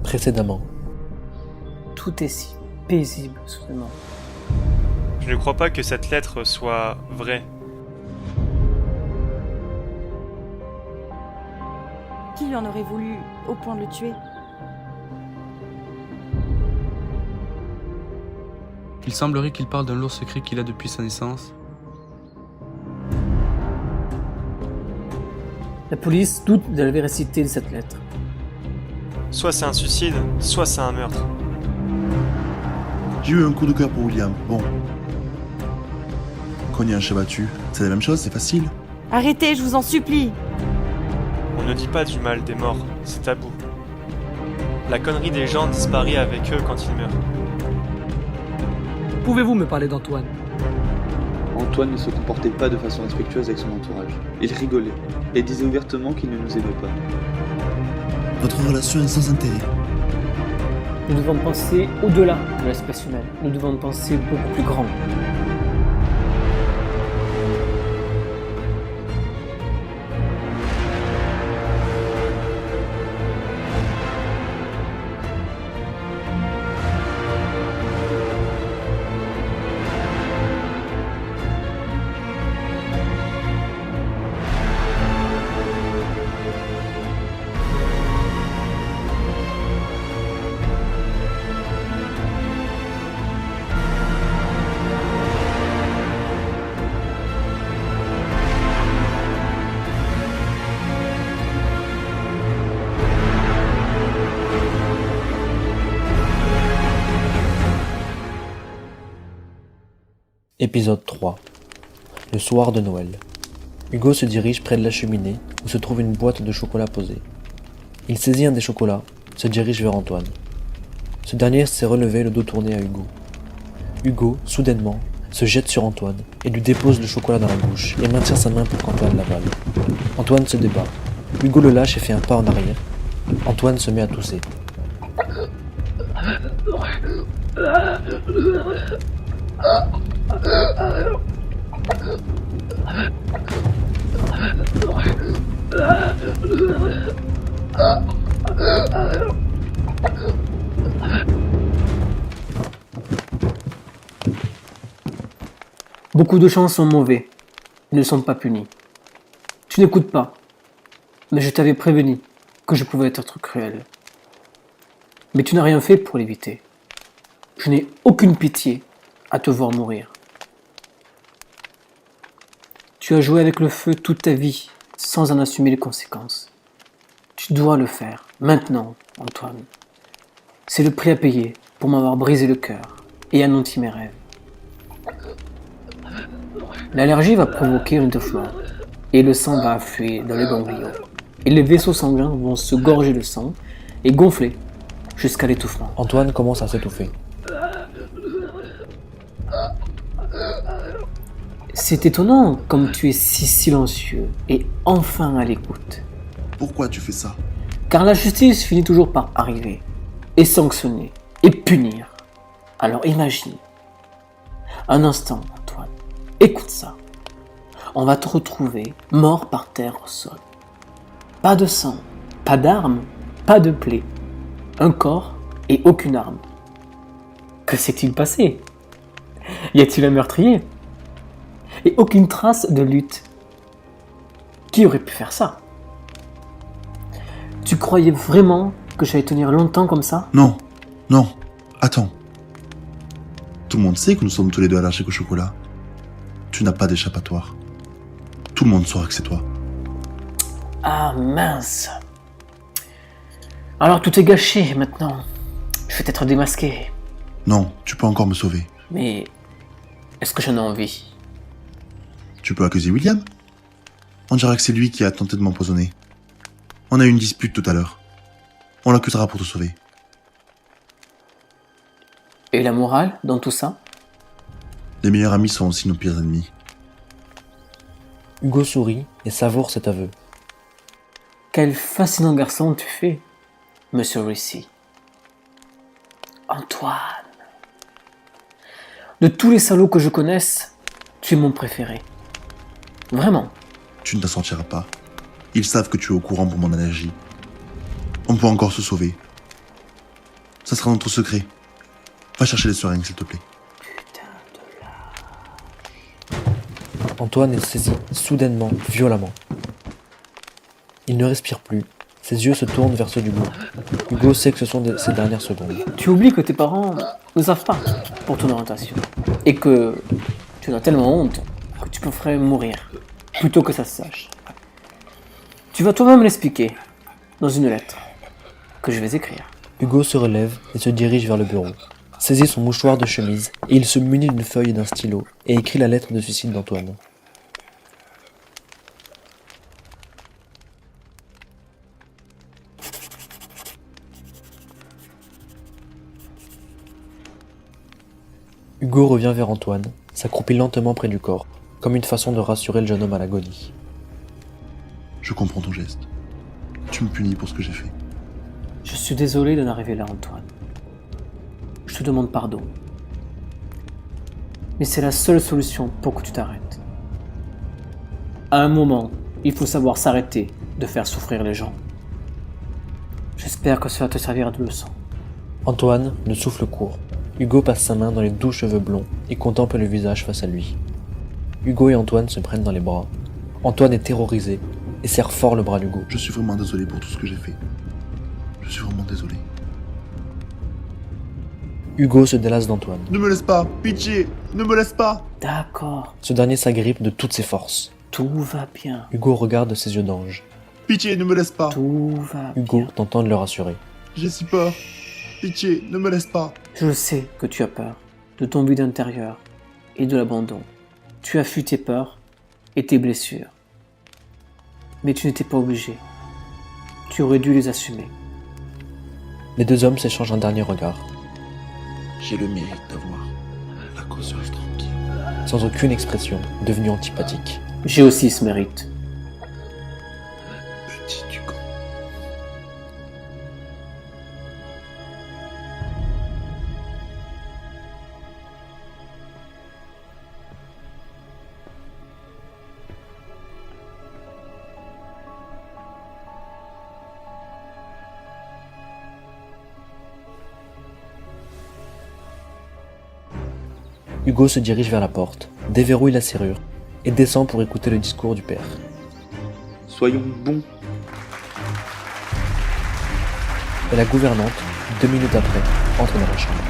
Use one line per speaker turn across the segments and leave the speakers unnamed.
Précédemment.
Tout est si paisible soudainement.
Je ne crois pas que cette lettre soit vraie.
Qui lui en aurait voulu au point de le tuer?
Il semblerait qu'il parle d'un lourd secret qu'il a depuis sa naissance.
La police doute de la véracité de cette lettre.
Soit c'est un suicide, soit c'est un meurtre.
J'ai eu un coup de cœur pour William. Bon. Cogner un chat battu, c'est la même chose, c'est facile.
Arrêtez, je vous en supplie!
On ne dit pas du mal des morts, c'est tabou. La connerie des gens disparaît avec eux quand ils meurent.
Pouvez-vous me parler d'Antoine?
Antoine ne se comportait pas de façon respectueuse avec son entourage. Il rigolait et disait ouvertement qu'il ne nous aimait pas.
Votre relation est sans intérêt.
Nous devons penser au-delà de l'espèce humaine. Nous devons penser beaucoup plus grand.
Épisode 3. Le soir de Noël. Hugo se dirige près de la cheminée où se trouve une boîte de chocolat posée. Il saisit un des chocolats, se dirige vers Antoine. Ce dernier s'est relevé, le dos tourné à Hugo. Hugo, soudainement, se jette sur Antoine et lui dépose le chocolat dans la bouche et maintient sa main pour qu'Antoine l'avale. Antoine se débat. Hugo le lâche et fait un pas en arrière. Antoine se met à tousser.
Beaucoup de gens sont mauvais. Ils ne sont pas punis. Tu n'écoutes pas. Mais je t'avais prévenu que je pouvais être cruel. Mais tu n'as rien fait pour l'éviter. Je n'ai aucune pitié à te voir mourir. Tu as joué avec le feu toute ta vie sans en assumer les conséquences. Tu dois le faire, maintenant, Antoine. C'est le prix à payer pour m'avoir brisé le cœur et anéanti mes rêves. L'allergie va provoquer un étouffement et le sang va affluer dans les ganglions. Et les vaisseaux sanguins vont se gorger de sang et gonfler jusqu'à l'étouffement.
Antoine commence à s'étouffer.
C'est étonnant comme tu es si silencieux et enfin à l'écoute.
Pourquoi tu fais ça?
Car la justice finit toujours par arriver et sanctionner et punir. Alors imagine. Un instant, Antoine. Écoute ça. On va te retrouver mort par terre au sol. Pas de sang, pas d'armes, pas de plaie. Un corps et aucune arme. Que s'est-il passé? Y a-t-il un meurtrier? Et aucune trace de lutte. Qui aurait pu faire ça? Tu croyais vraiment que j'allais tenir longtemps comme ça?
Non, non, attends. Tout le monde sait que nous sommes tous les deux allergiques au chocolat. Tu n'as pas d'échappatoire. Tout le monde saura que c'est toi.
Ah mince. Alors tout est gâché maintenant. Je vais être démasqué.
Non, tu peux encore me sauver.
Mais est-ce que j'en ai envie?
Tu peux accuser William? On dira que c'est lui qui a tenté de m'empoisonner. On a eu une dispute tout à l'heure. On l'accusera pour te sauver.
Et la morale dans tout ça?
Les meilleurs amis sont aussi nos pires ennemis.
Hugo sourit et savoure cet aveu.
Quel fascinant garçon tu fais, Monsieur Ricci. Antoine. De tous les salauds que je connaisse, tu es mon préféré. Vraiment.
Tu ne t'en sortiras pas. Ils savent que tu es au courant pour mon allergie. On peut encore se sauver. Ça sera notre secret. Va chercher les seringues, s'il te plaît.
Antoine est saisi soudainement, violemment. Il ne respire plus. Ses yeux se tournent vers ceux d'Hugo. Hugo sait que ce sont ses dernières secondes.
Tu oublies que tes parents ne savent pas pour ton orientation. Et que tu as tellement honte que tu préférerais mourir plutôt que ça se sache. Tu vas toi-même l'expliquer dans une lettre que je vais écrire.
Hugo se relève et se dirige vers le bureau. Saisit son mouchoir de chemise et il se munit d'une feuille et d'un stylo et écrit la lettre de suicide d'Antoine. Hugo revient vers Antoine, s'accroupit lentement près du corps, comme une façon de rassurer le jeune homme à l'agonie.
Je comprends ton geste. Tu me punis pour ce que j'ai fait.
Je suis désolé d'en arriver là, Antoine. Je te demande pardon. Mais c'est la seule solution pour que tu t'arrêtes. À un moment, il faut savoir s'arrêter de faire souffrir les gens. J'espère que ça va te servir de leçon.
Antoine, le souffle court. Hugo passe sa main dans les doux cheveux blonds et contemple le visage face à lui. Hugo et Antoine se prennent dans les bras. Antoine est terrorisé et serre fort le bras d'Hugo.
Je suis vraiment désolé pour tout ce que j'ai fait. Je suis vraiment désolé.
Hugo se délasse d'Antoine.
Ne me laisse pas, pitié, ne me laisse pas.
D'accord,
Ce dernier s'agrippe de toutes ses forces.
tout va bien.
Hugo regarde ses yeux d'ange.
Pitié, ne me laisse pas.
Tout va
Hugo
bien.
tente de le rassurer.
J'ai si peur. Pitié, ne me laisse pas.
Je sais que tu as peur de ton vide intérieur et de l'abandon. Tu as fui tes peurs et tes blessures. Mais tu n'étais pas obligé. Tu aurais dû les assumer.
Les deux hommes s'échangent un dernier regard,
J'ai le mérite d'avoir la conscience tranquille.
sans aucune expression, devenu antipathique.
J'ai aussi ce mérite.
Petit Hugo.
Hugo se dirige vers la porte, déverrouille la serrure et descend pour écouter le discours du père.
Soyons bons.
Et la gouvernante, 2 minutes après, entre dans la chambre.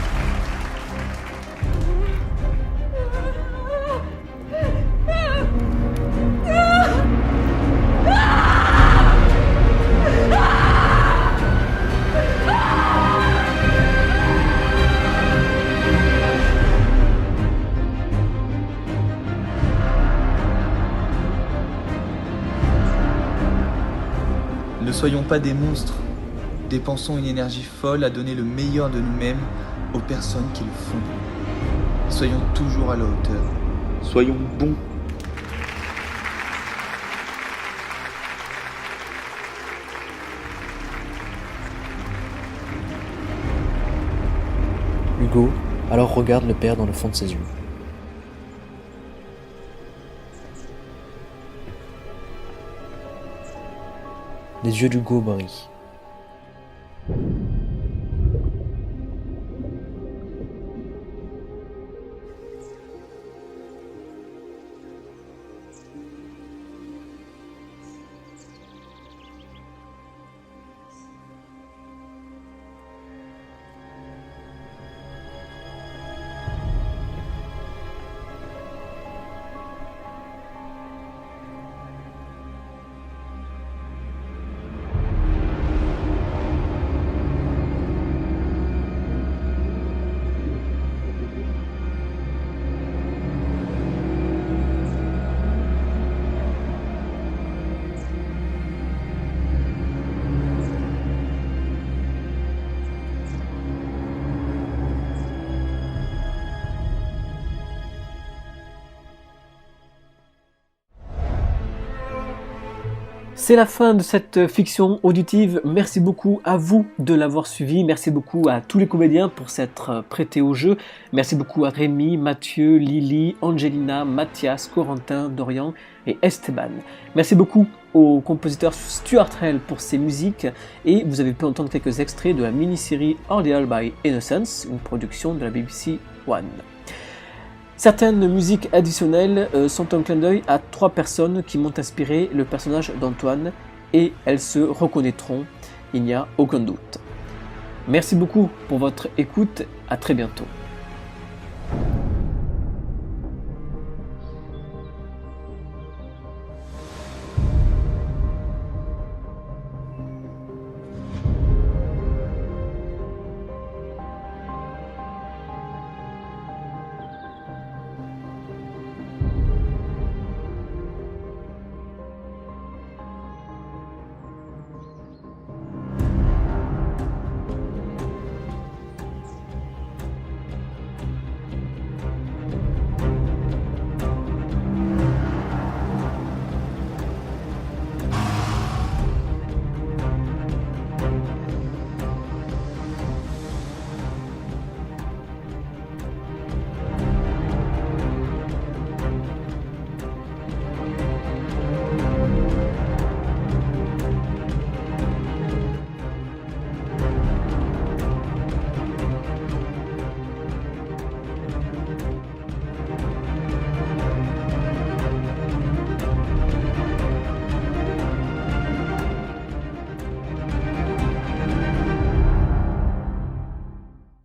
Ne soyons pas des monstres. Dépensons une énergie folle à donner le meilleur de nous-mêmes aux personnes qui le font. Soyons toujours à la hauteur.
Soyons bons.
Hugo alors regarde le père dans le fond de ses yeux. Les yeux d'Hugo brillent.
C'est la fin de cette fiction auditive. Merci beaucoup à vous de l'avoir suivi. Merci beaucoup à tous les comédiens pour s'être prêtés au jeu. Merci beaucoup à Rémi, Mathieu, Lily, Angelina, Mathias, Corentin, Dorian et Esteban. Merci beaucoup au compositeur Stuart Hale pour ses musiques. Et vous avez pu entendre quelques extraits de la mini-série Ordeal by Innocence, une production de la BBC One. Certaines musiques additionnelles sont un clin d'œil à 3 personnes qui m'ont inspiré le personnage d'Antoine et elles se reconnaîtront, il n'y a aucun doute. Merci beaucoup pour votre écoute, à très bientôt.